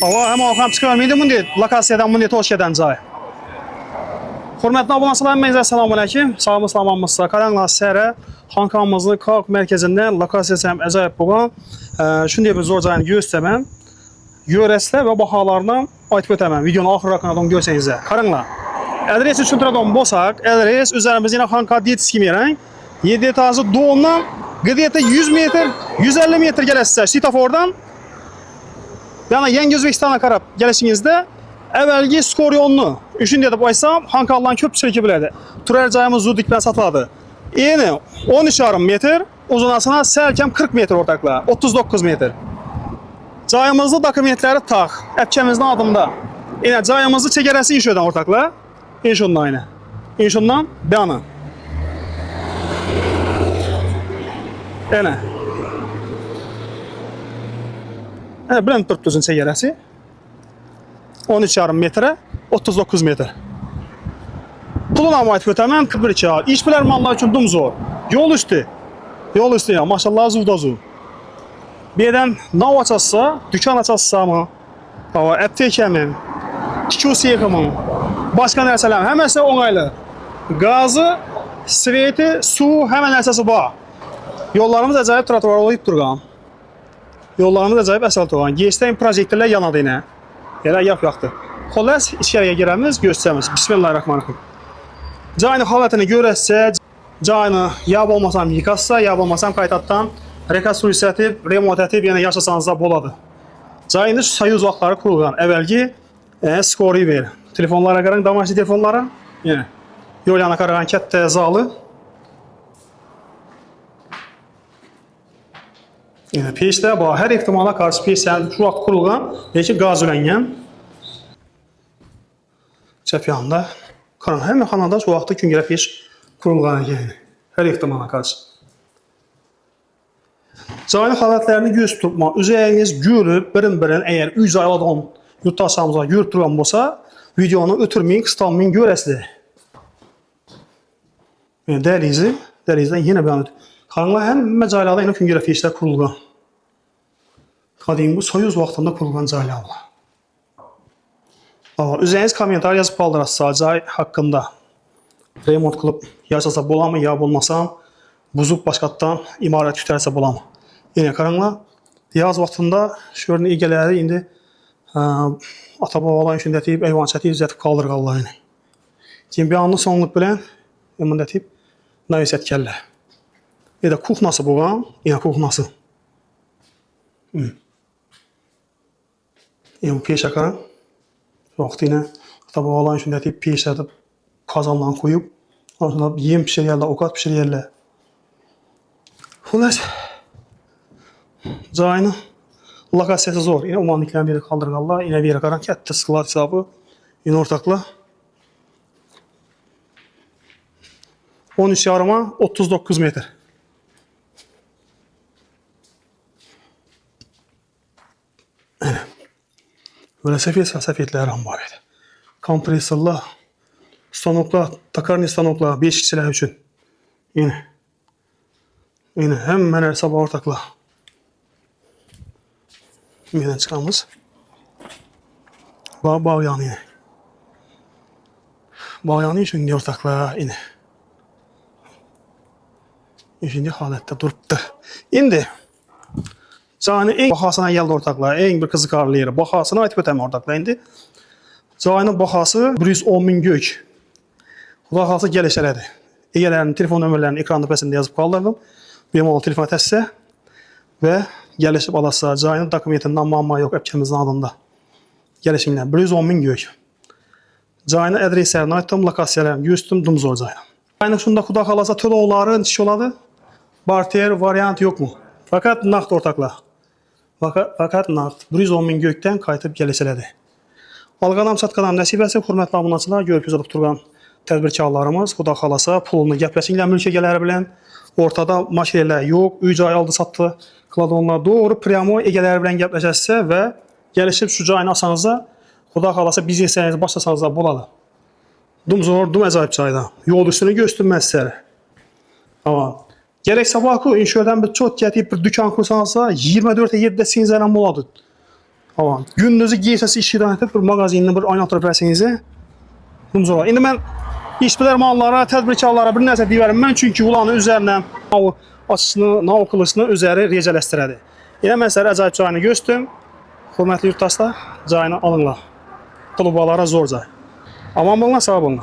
Ava hem alqam çıxarmaydı bunday lokasiyadan bunday toş gedən cay. Hörmətli abunəçilər, mənizə selamun aleyküm. Sağımız salamanımızsa Karanlar səhərə Xankanımızın Qalq mərkəzində lokasiyası həm əcaib bulan. Şunday bir zor cayını göstərməm. Görəsilə və bahalarına aytıb ötəməm. Videonun axır raqamını görsənizə. Karanlar. Adres üçün turadan bosaq. Adres üzərimizdə yine Xanka diyetisi kimi yerən. 7 etajlı doğumdan qıdiyyətə 100 metr, 150 metr gələsizə. Sitafordan yani Yeni Özbekistan'a qarab gəlişinizdə əvvəlki Skoryonlu 3-cü edib aysam Xankalların köp çirki bilədi. Turar cayımız Zudikdən satıladı. Yeni 13,5 metr, uzunasına sərkəm 40 metr ortaqla, 39 metr. Cayımızlı dokumentləri tağ, əpkəmizdən adımda. Yine cayımızlı çəkərəsi inşödən ortaqla, inşondan aynı. İnşondan beyanı. Yine. Brand Turtuz'un çəkərəsi 13,5 metre, 39 metr. Puluna ait ötəmən kıbır çağır. İş bilər mallar üçün dum zor. Yol üstü. Yol üstü ya. Maşallah zuvda zuv. Birdən nav açasa, dükkan açasa mı? Aptekəmin, tikusi yıxımın, başqa nərsələr, həməsi onaylı. Gazı, sveti, su, həmən nərsəsi var. Yollarımız acayip trotuar olayıb durğan. Yollarımız acayip əsəl durğan. Geçdən projektlər yanadı yine. Yerə yap-yaxdı. Xolas, içəriyə girəmiz, göstərimiz. Bismillahirrahmanirrahim. Cayını halətini görəsə, cayını yab olmasam yıkassa, yab olmasam qaytatdan rekonstruksiyativ, remontativ, yəni yaşasanızda boladı. Cayını sayız vaxtları kurulğan. Əvvəlki skori verir. Telefonlara qarın, damaşlı telefonlara. Yəni, yol yana qarağın kətdə zalı. Yəni, peşdə, hər ehtimala qarşı peşdə şu vaxt kurulğan, ki, qaz ülənən. Çəp yanında. Həm xanada şu vaxtda küngərə peş kurulğan, yəni. Hər ehtimala qarşı. Cayını xalətlərini göz tutma, üzəriniz görüb, birin-birin, əgər 3 ayladan yurttaşlarımıza görüb duran olsa, videonu ötürməyin, qıstalmayın, görəsidir. Yəni, dəlizdən yenə bəyan ötür. Xanlar həmmə caylarda yenə küngərə peşlər kurulğan. Qadim bu soyuz vaxtında kurulğan caylarla. Üzəriniz komentar yazıb qaldırasınızsa cay haqqında. Remont qılıb yaşasa bolamı, ya olmasam, buzub başqatdan imarət kütərsə bolamı. Yenə qaranlar, yaz vaxtında şörünün egələri indi ata-babaların üçün dətib, eyvan çətib, zətib qaldırqallar. Kim bir anlı sonluq bilən, emin dətib, nəvisət kəllər. Yenə kuxnası boğan, yenə kuxnası. Yenə bu peşə qaran. Vaxtı yine ata-babaların üçün dətib, peş edib, kazanlarını koyub, sonra yem pişiriyərlər, okat pişiriyərlər. Xulas, cayını lokasiyası zor. Yine umanlıklarını biri kaldırqallar, yine bir yere qaran kətdə sıxılar hesabı, yine ortaqla. 13 yarıma 39 metr. Böyle səfiyetlər var idi. Kompresorlar, stanoklar, takarni stanoklar, 5 kişilər üçün. Yine hem mənər sabah ortaqla. Birdən çıxamız. Bağ yanı yine. Bağ yanı üçün ortaqla yine. Şimdi halətdə durubdur. İndi cayını en baxasına gəldi ortaqla, en bir qızıqarlı yeri. Baxasına aytıb ötəmə ortaqla indi. Cayının baxası 110 min gök. Baxası gəliş elədi. Egələrin telefon nömrələrini ekran nömrəsində yazıb qaldırdım. Benim oğlu telefona təssə və gəlişib alasa cayının dokumentindən mamma yox, əpkəmizin adında. Gəlişimlə 110 min gök. Cayının adreslərini aytdım, lokasiyalarını göstüm, dumzor cayını. Cayının şunda xudaq alasa töloğların iş oladı. Barter variant yok mu? Fakat nağd ortaqla. Fakat nağd 110 min gökdən qayıtıb gəliş elədi. Alqanam satqanam nəsibəsi, hörmətli abunəçilər, görüb gözəlib durğan tədbirkarlarımız, xuda xalasa pulunu gəpləsinlər mülkə gələr bilən, ortada maşinələr yox, 3 ay aldı satdı, kladonlar doğru, priamo egələr bilən gəpləşəsə və gəlişib şu cayını asanıza, xuda xalasa bizneslərinizi başlasanızda boladı. Dum zor, dum əcaib çayda. Yol üstünü göstərməz səhərə. Ama gerek sabahı inşaatdan bir çok getib bir dükkan kursansa 24'e 7'de sinzelen boladı. Tamam. Gündüzü giysəsi işidən etib bir mağazinlə bir oynatıra bilərsiniz. Bunca var. İndi mən işbilərmanlara, tədbirkarlara bir nəzər deyirəm. Mən çünki ulanın üzərinə o açısını, naokılısını üzəri recələşdirədi. Elə mən sizə əcaib çayını göstərim. Hörmətli yurttaşlar, çayını alınlar. Klubalara zor çay. Aman bunlar, sağ olun.